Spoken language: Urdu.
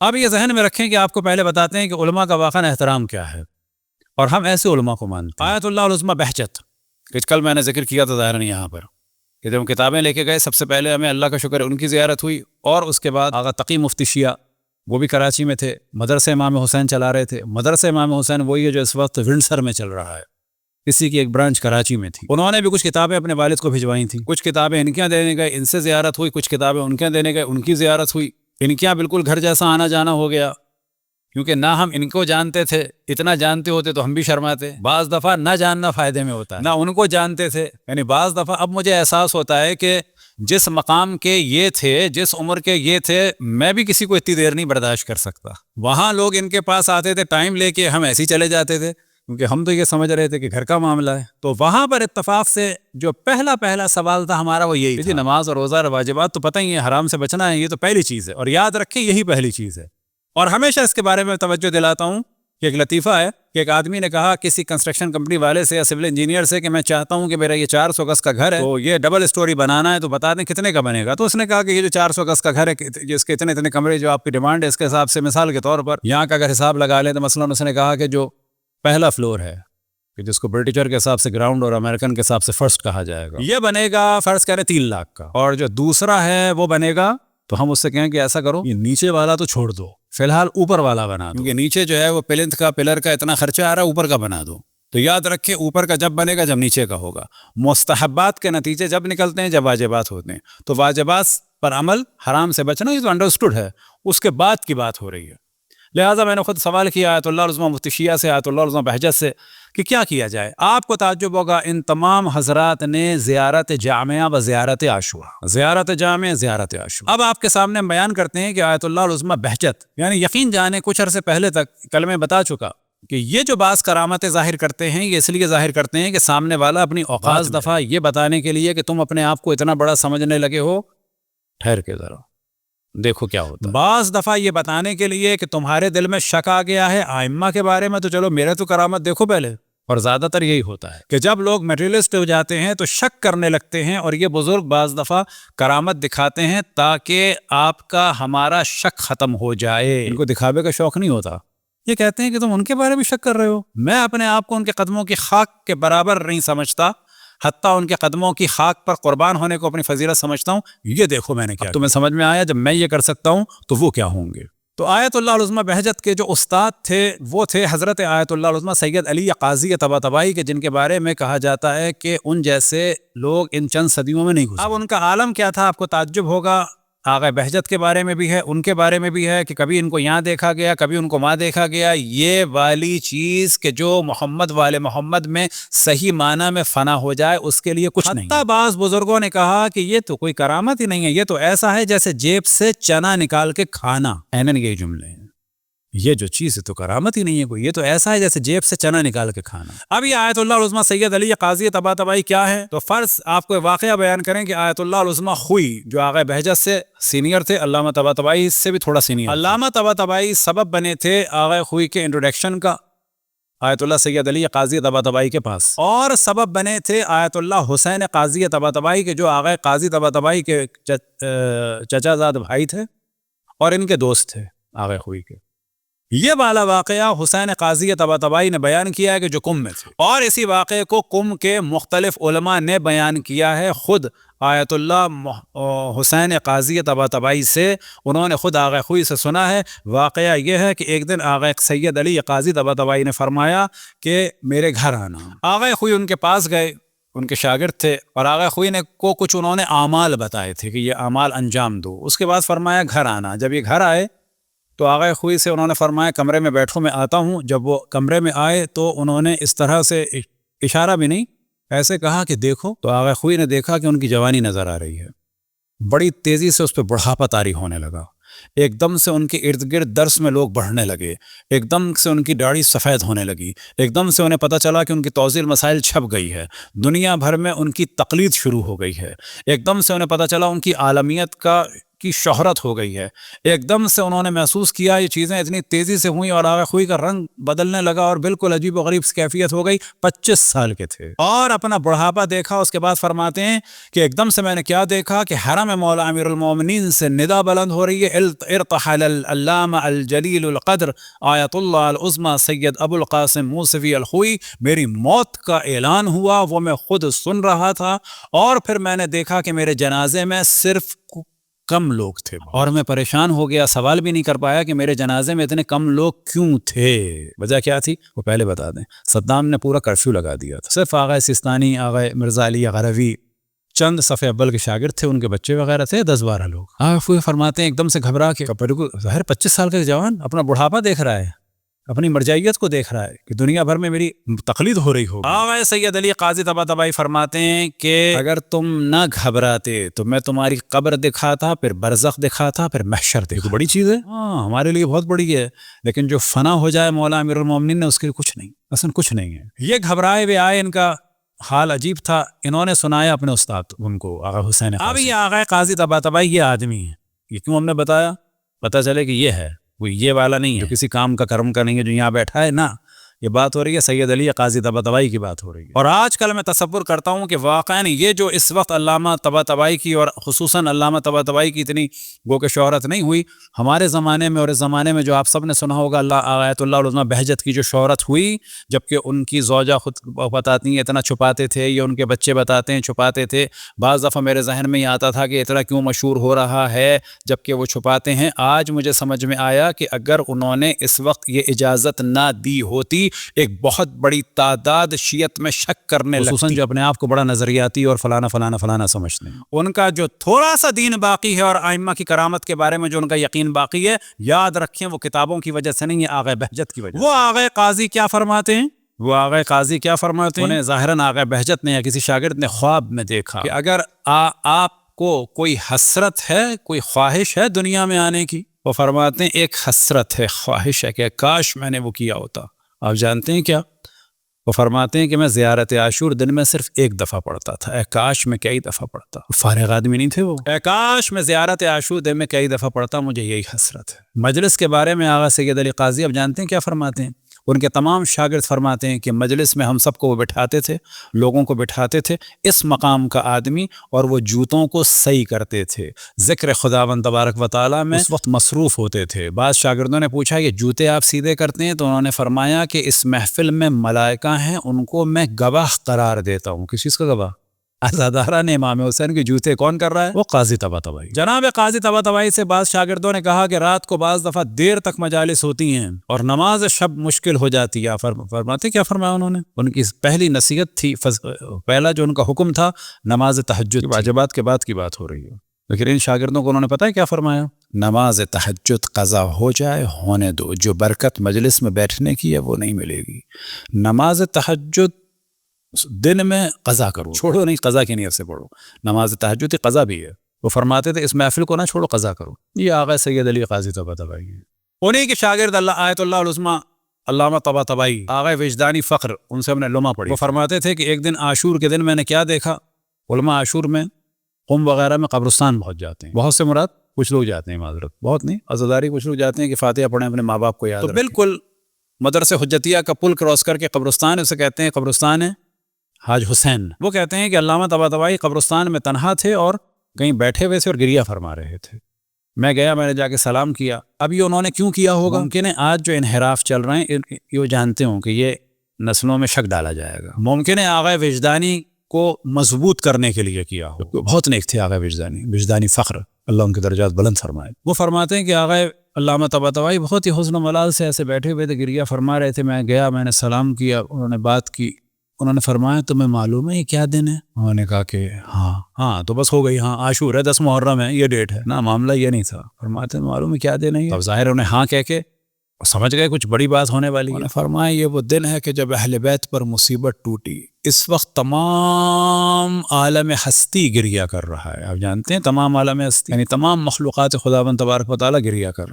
اب یہ ذہن میں رکھیں کہ آپ کو پہلے بتاتے ہیں کہ علماء کا واقعہ احترام کیا ہے، اور ہم ایسے علماء کو مانتے ہیں۔ آیت اللہ العظمیٰ بہجت، کل میں نے ذکر کیا تھا ظاہراً یہاں پر کہ جب ہم کتابیں لے کے گئے، سب سے پہلے ہمیں اللہ کا شکر ہے ان کی زیارت ہوئی، اور اس کے بعد آغا تقی مفتی شیعہ وہ بھی کراچی میں تھے، مدرسہ امام حسین چلا رہے تھے۔ مدرسہ امام حسین وہی ہے جو اس وقت ونڈسر میں چل رہا ہے، اسی کی ایک برانچ کراچی میں تھی۔ انہوں نے بھی کچھ کتابیں اپنے والد کو بھجوائی تھیں، کچھ کتابیں ان کے دینے گئے، ان سے زیارت ہوئی، کچھ کتابیں ان کے دینے گئے، ان کی زیارت ہوئی۔ ان کے بالکل گھر جیسا آنا جانا ہو گیا، کیونکہ نہ ہم ان کو جانتے تھے، اتنا جانتے ہوتے تو ہم بھی شرماتے۔ بعض دفعہ نہ جاننا فائدے میں ہوتا ہے، نہ ان کو جانتے تھے، یعنی بعض دفعہ اب مجھے احساس ہوتا ہے کہ جس مقام کے یہ تھے، جس عمر کے یہ تھے، میں بھی کسی کو اتنی دیر نہیں برداشت کر سکتا۔ وہاں لوگ ان کے پاس آتے تھے، ٹائم لے کے، ہم ایسے ہی چلے جاتے تھے، کیونکہ ہم تو یہ سمجھ رہے تھے کہ گھر کا معاملہ ہے۔ تو وہاں پر اتفاق سے جو پہلا سوال تھا ہمارا وہ یہی تھا، نماز اور روزہ اور واجبات تو پتہ ہی ہے، حرام سے بچنا ہے، یہ تو پہلی چیز ہے، اور یاد رکھیں یہی پہلی چیز ہے۔ اور ہمیشہ اس کے بارے میں توجہ دلاتا ہوں کہ ایک لطیفہ ہے کہ ایک آدمی نے کہا کسی کنسٹرکشن کمپنی والے سے یا سول انجینئر سے کہ میں چاہتا ہوں کہ میرا یہ 400 گز کا گھر ہے، تو یہ ڈبل اسٹوری بنانا ہے، تو بتا دیں کتنے کا بنے گا۔ تو اس نے کہا کہ یہ جو 400 گز کا گھر ہے، جس کے اتنے کمرے جو آپ کی ڈیمانڈ ہے، اس کے حساب سے مثال کے طور پر یہاں کا اگر حساب لگا لیں تو مثلاً اس نے کہا کہ جو پہلا فلور ہے، کہ جس کو برٹیچر کے حساب سے گراؤنڈ اور امریکن کے حساب سے فرسٹ کہا جائے گا، یہ بنے گا فرض کریں 3 لاکھ کا، اور جو دوسرا ہے وہ بنے گا، تو ہم اس سے کہیں کہ ایسا کرو یہ نیچے والا تو چھوڑ دو، فی الحال اوپر والا بنا دو، کیونکہ نیچے جو ہے وہ پلنتھ کا پلر کا اتنا خرچہ آ رہا ہے، اوپر کا بنا دو۔ تو یاد رکھیں اوپر کا جب بنے گا جب نیچے کا ہوگا۔ مستحبات کے نتیجے جب نکلتے ہیں جب واجبات ہوتے ہیں، تو واجبات پر عمل، حرام سے بچنا، یہ تو انڈرسٹوڈ ہے، اس کے بعد کی بات ہو رہی ہے۔ لہٰذا میں نے خود سوال کیا آیت اللہ العظمیٰ مفتی شیعہ سے، آیت اللہ العظمیٰ بہجت سے، کہ کیا کیا جائے۔ آپ کو تعجب ہوگا، ان تمام حضرات نے زیارت جامعہ و زیارت عاشورہ، زیارت جامع، زیارت عاشورہ۔ اب آپ کے سامنے ہم بیان کرتے ہیں کہ آیت اللہ العظمیٰ بہجت، یعنی یقین جانے کچھ عرصے پہلے تک کل میں بتا چکا کہ یہ جو بعض کرامتیں ظاہر کرتے ہیں، یہ اس لیے ظاہر کرتے ہیں کہ سامنے والا اپنی اوقات دفعہ یہ بتانے کے لیے کہ تم اپنے آپ کو اتنا بڑا سمجھنے لگے ہو، ٹھہر کے ذرا دیکھو کیا ہوتا ہے۔ بعض دفعہ یہ بتانے کے لیے کہ تمہارے دل میں شک آ گیا ہے ائمہ کے بارے میں، تو چلو میرے تو کرامت دیکھو پہلے۔ اور زیادہ تر یہی ہوتا ہے کہ جب لوگ میٹریلسٹ ہو جاتے ہیں تو شک کرنے لگتے ہیں، اور یہ بزرگ بعض دفعہ کرامت دکھاتے ہیں تاکہ آپ کا ہمارا شک ختم ہو جائے۔ ان کو دکھاوے کا شوق نہیں ہوتا، یہ کہتے ہیں کہ تم ان کے بارے میں شک کر رہے ہو، میں اپنے آپ کو ان کے قدموں کی خاک کے برابر نہیں سمجھتا، حتیٰ ان کے قدموں کی خاک پر قربان ہونے کو اپنی فضیلت سمجھتا ہوں۔ یہ دیکھو میں نے کیا، تمہیں سمجھ میں آیا جب میں یہ کر سکتا ہوں تو وہ کیا ہوں گے۔ تو آیت اللہ العظمیٰ بہجت کے جو استاد تھے وہ تھے حضرت آیت اللہ العظمیٰ سید علی قاضی طباطبائی کے، جن کے بارے میں کہا جاتا ہے کہ ان جیسے لوگ ان چند صدیوں میں نہیں گزرے۔ اب ان کا عالم کیا تھا، آپ کو تعجب ہوگا۔ آغا بہجت کے بارے میں بھی ہے، ان کے بارے میں بھی ہے کہ کبھی ان کو یہاں دیکھا گیا، کبھی ان کو وہاں دیکھا گیا۔ یہ والی چیز کہ جو محمد والے محمد میں صحیح معنی میں فنا ہو جائے، اس کے لیے کچھ نہیں۔ حتیٰ بعض بزرگوں نے کہا کہ یہ تو کوئی کرامت ہی نہیں ہے، یہ تو ایسا ہے جیسے جیب سے چنا نکال کے کھانا۔ اینن یہ جملے ہیں، یہ جو چیز ہے تو کرامت ہی نہیں ہے کوئی، یہ تو ایسا ہے جیسے جیب سے چنا نکال کے کھانا۔ اب یہ آیت اللہ العظمیٰ سید علی قاضی طباطبائی کیا ہے؟ تو فرض آپ کو واقعہ بیان کریں کہ آیت اللہ العظمیٰ خوئی جو آغا بہجت سے سینئر تھے، علامہ طباطبائی سے بھی تھوڑا سینئر۔ علامہ طباطبائی سبب بنے تھے آغا خوئی کے انٹروڈکشن کا آیت اللہ سید علی قاضی طباطبائی کے پاس، اور سبب بنے تھے آیت اللہ حسین قاضی طباطبائی کے، جو آغا قاضی طباطبائی کے چچا زاد بھائی تھے اور ان کے دوست تھے آغا خوئی کے۔ یہ والا واقعہ حسین قاضی طباطبائی نے بیان کیا ہے کہ جو قم میں تھے، اور اسی واقعے کو قم کے مختلف علماء نے بیان کیا ہے۔ خود آیت اللہ حسین قاضی طباطبائی سے انہوں نے خود آغا خوئی سے سنا ہے۔ واقعہ یہ ہے کہ ایک دن آغا سید علی قاضی طباطبائی نے فرمایا کہ میرے گھر آنا۔ آغا خوئی ان کے پاس گئے، ان کے شاگرد تھے، اور آغا خوئی نے کو کچھ انہوں نے اعمال بتائے تھے کہ یہ اعمال انجام دو۔ اس کے بعد فرمایا گھر آنا۔ جب یہ گھر آئے تو آغا خوئی سے انہوں نے فرمایا کمرے میں بیٹھو، میں آتا ہوں۔ جب وہ کمرے میں آئے تو انہوں نے اس طرح سے اشارہ بھی نہیں، ایسے کہا کہ دیکھو۔ تو آغا خوئی نے دیکھا کہ ان کی جوانی نظر آ رہی ہے، بڑی تیزی سے اس پہ بڑھاپا طاری ہونے لگا، ایک دم سے ان کے ارد گرد درس میں لوگ بڑھنے لگے، ایک دم سے ان کی داڑھی سفید ہونے لگی، ایک دم سے انہیں پتہ چلا کہ ان کی توضیح مسائل چھپ گئی ہے، دنیا بھر میں ان کی تقلید شروع ہو گئی ہے، ایک دم سے انہیں پتہ چلا ان کی عالمیت کا کی شہرت ہو گئی ہے۔ ایک دم سے انہوں نے محسوس کیا یہ چیزیں اتنی تیزی سے ہوئیں اور آغا خوئی کا رنگ بدلنے لگا اور بالکل عجیب و غریب کیفیت ہو گئی۔ 25 سال کے تھے اور اپنا بڑھاپا دیکھا۔ اس کے بعد فرماتے ہیں کہ ایک دم سے میں نے کیا دیکھا کہ حرم مولا امیر المومنین سے ندا بلند ہو رہی ہے، ارتحل العلامہ الجلیل القدر آیت اللہ العظمی سید ابو القاسم موسوی الخوئی۔ میری موت کا اعلان ہوا، وہ میں خود سن رہا تھا، اور پھر میں نے دیکھا کہ میرے جنازے میں صرف کم لوگ تھے اور میں پریشان ہو گیا، سوال بھی نہیں کر پایا کہ میرے جنازے میں اتنے کم لوگ کیوں تھے۔ وجہ کیا تھی وہ پہلے بتا دیں۔ صدام نے پورا کرفیو لگا دیا تھا، صرف آغا سیستانی، آغا مرزا علی غروی، چند صف اول کے شاگرد تھے، ان کے بچے وغیرہ تھے، 10-12 لوگ۔ آغا فرماتے ہیں ایک دم سے گھبرا کے، ظاہر 25 سال کا جوان اپنا بڑھاپا دیکھ رہا ہے، اپنی مرجعیت کو دیکھ رہا ہے کہ دنیا بھر میں میری تقلید ہو رہی ہوگی۔ آغا سید علی قاضی طباطبائی فرماتے ہیں کہ اگر تم نہ گھبراتے تو میں تمہاری قبر دکھاتا، پھر برزخ دکھاتا، پھر محشر دکھاتا۔ بڑی چیز ہے، ہاں ہمارے لیے بہت بڑی ہے، لیکن جو فنا ہو جائے مولا امیر المومنین نے، اس کے لیے کچھ نہیں، اصلا کچھ نہیں ہے۔ یہ گھبرائے ہوئے آئے، ان کا حال عجیب تھا، انہوں نے سنایا اپنے استاد ان کو، آغا حسین قاسم۔ اب یہ آغا قاضی طباطبائی یہ آدمی ہے، یہ کیوں ہم نے بتایا؟ پتہ چلے کہ یہ ہے، وہ یہ والا نہیں ہے جو کسی کام کا کرم کا نہیں ہے جو یہاں بیٹھا ہے، نا، یہ بات ہو رہی ہے سید علی قاضی طباطبائی کی بات ہو رہی ہے۔ اور آج کل میں تصور کرتا ہوں کہ واقعاً یہ جو اس وقت علامہ طباطبائی کی اور خصوصاً علامہ طباطبائی کی اتنی گو کہ شہرت نہیں ہوئی، ہمارے زمانے میں اور اس زمانے میں جو آپ سب نے سنا ہوگا آیت اللہ العظمی بہجت کی جو شہرت ہوئی، جبکہ ان کی زوجہ خود بتاتی ہیں اتنا چھپاتے تھے، یہ ان کے بچے بتاتے ہیں چھپاتے تھے۔ بعض دفعہ میرے ذہن میں یہ آتا تھا کہ اتنا کیوں مشہور ہو رہا ہے جبکہ وہ چھپاتے ہیں۔ آج مجھے سمجھ میں آیا کہ اگر انہوں نے اس وقت یہ اجازت نہ دی ہوتی، ایک بہت بڑی تعداد شیعت میں شک کرنے لگتی، خصوصاً جو اپنے آپ کو بڑا نظریاتی اور فلانا فلانا فلانا سمجھتے ہیں۔ ان کا جو تھوڑا سا دین باقی ہے اور ائمہ کی کرامت کے بارے میں جو ان کا یقین باقی ہے، یاد رکھیں وہ کتابوں کی وجہ سے نہیں ہے، آغا بہجت کی وجہ سے۔ وہ آغا قاضی کیا فرماتے ہیں؟ وہ آغا قاضی کیا فرماتے ہیں؟ انہیں ظاہراً آغا بہجت نے یا کسی شاگرد نے خواب میں دیکھا کہ اگر آپ کو کوئی حسرت ہے، کوئی خواہش ہے دنیا میں آنے کی، وہ فرماتے ہیں ایک حسرت ہے، خواہش ہے کہ کاش میں نے وہ کیا ہوتا۔ آپ جانتے ہیں کیا؟ وہ فرماتے ہیں کہ میں زیارت عاشور دن میں صرف ایک دفعہ پڑھتا تھا، اے کاش میں کئی دفعہ پڑھتا۔ فارغ آدمی نہیں تھے وہ، اے کاش میں زیارت عاشور دن میں کئی دفعہ پڑھتا، مجھے یہی حسرت ہے۔ مجلس کے بارے میں آغا سید علی قاضی اب جانتے ہیں کیا فرماتے ہیں؟ ان کے تمام شاگرد فرماتے ہیں کہ مجلس میں ہم سب کو وہ بٹھاتے تھے، لوگوں کو بٹھاتے تھے، اس مقام کا آدمی، اور وہ جوتوں کو صحیح کرتے تھے، ذکر خداوند تبارک و تعالیٰ میں اس وقت مصروف ہوتے تھے۔ بعض شاگردوں نے پوچھا یہ جوتے آپ سیدھے کرتے ہیں؟ تو انہوں نے فرمایا کہ اس محفل میں ملائکہ ہیں، ان کو میں گواہ قرار دیتا ہوں۔ کس چیز کا گواہ؟ عزادارہ نے امام حسین کے جوتے کون کر رہا ہے؟ وہ قاضی طباطبائی۔ جناب قاضی طباطبائی سے بعض شاگردوں نے کہا کہ رات کو بعض دفعہ دیر تک مجالس ہوتی ہیں اور نماز شب مشکل ہو جاتی ہے۔ فرماتے کیا فرمایا انہوں نے؟ ان کی پہلی نصیحت تھی، پہلا جو ان کا حکم تھا نماز تہجد، واجبات کے بعد کی بات ہو رہی ہے، لیکن ان شاگردوں کو انہوں نے پتہ ہے کیا فرمایا؟ نماز تہجد قضا ہو جائے ہونے دو، جو برکت مجلس میں بیٹھنے کی ہے وہ نہیں ملے گی۔ نماز تہجد دن میں قضا کرو، چھوڑو نہیں، قضا کی نیت سے پڑھو۔ نماز تہجد قضا بھی ہے۔ وہ فرماتے تھے اس محفل کو نہ چھوڑو، قضا کرو۔ یہ آغا سید علی قاضی طباطبائی ہیں۔ انہی کے شاگرد آیت اللہ العظمی علامہ طباطبائی، آغا وجدانی فخر، ان سے ہم نے لمحہ پڑھی۔ وہ فرماتے تھے کہ ایک دن عاشور کے دن میں نے کیا دیکھا؟ علماء عاشور میں قم وغیرہ میں قبرستان بہت جاتے ہیں، بہت سے مراد کچھ لوگ جاتے ہیں، معذرت بہت نہیں، عزاداری کچھ لوگ جاتے ہیں کہ فاتحہ پڑھیں، اپنے ماں باپ کو یاد رکھیں۔ تو بالکل مدرسہ حجتیہ کا پل کراس کر کے قبرستان، اسے کہتے ہیں قبرستان ہے حاج حسین۔ وہ کہتے ہیں کہ علامہ طباطبائی قبرستان میں تنہا تھے اور کہیں بیٹھے ہوئے تھے اور گریہ فرما رہے تھے۔ میں گیا، میں نے جا کے سلام کیا۔ اب یہ انہوں نے کیوں کیا ہوگا؟ ممکن ہے آج جو انحراف چل رہے ہیں یہ جانتے ہوں کہ یہ نسلوں میں شک ڈالا جائے گا۔ ممکن ہے آغا وجدانی کو مضبوط کرنے کے لیے کیا ہو۔ بہت نیک تھے آغا وجدانی فخر، اللہ ان کے درجات بلند فرمائے۔ وہ فرماتے ہیں کہ آغا علامہ طباطبائی بہت ہی حزن و ملال سے ایسے بیٹھے ہوئے تھے، گریہ فرما رہے تھے۔ میں گیا، میں نے سلام کیا، انہوں نے بات کی، انہوں نے فرمایا تمہیں معلوم ہے یہ کیا دن ہے؟ انہوں نے کہا کہ ہاں تو بس ہو گئی، ہاں عاشور ہے، 10 محرم ہے، یہ ڈیٹ ہے نا، معاملہ یہ نہیں تھا۔ فرماتے ہیں معلوم ہے کیا دن ہے؟ اب ظاہر انہیں ہاں کہہ کے سمجھ گئے کچھ بڑی بات ہونے والی ہے۔ فرمایا یہ وہ دن ہے کہ جب اہل بیت پر مصیبت ٹوٹی۔ اس وقت تمام عالم ہستی گریہ کر رہا ہے۔ آپ جانتے ہیں تمام عالم ہستی یعنی تمام مخلوقات خداوند تبارک و تعالیٰ گریہ کر رہے ہیں۔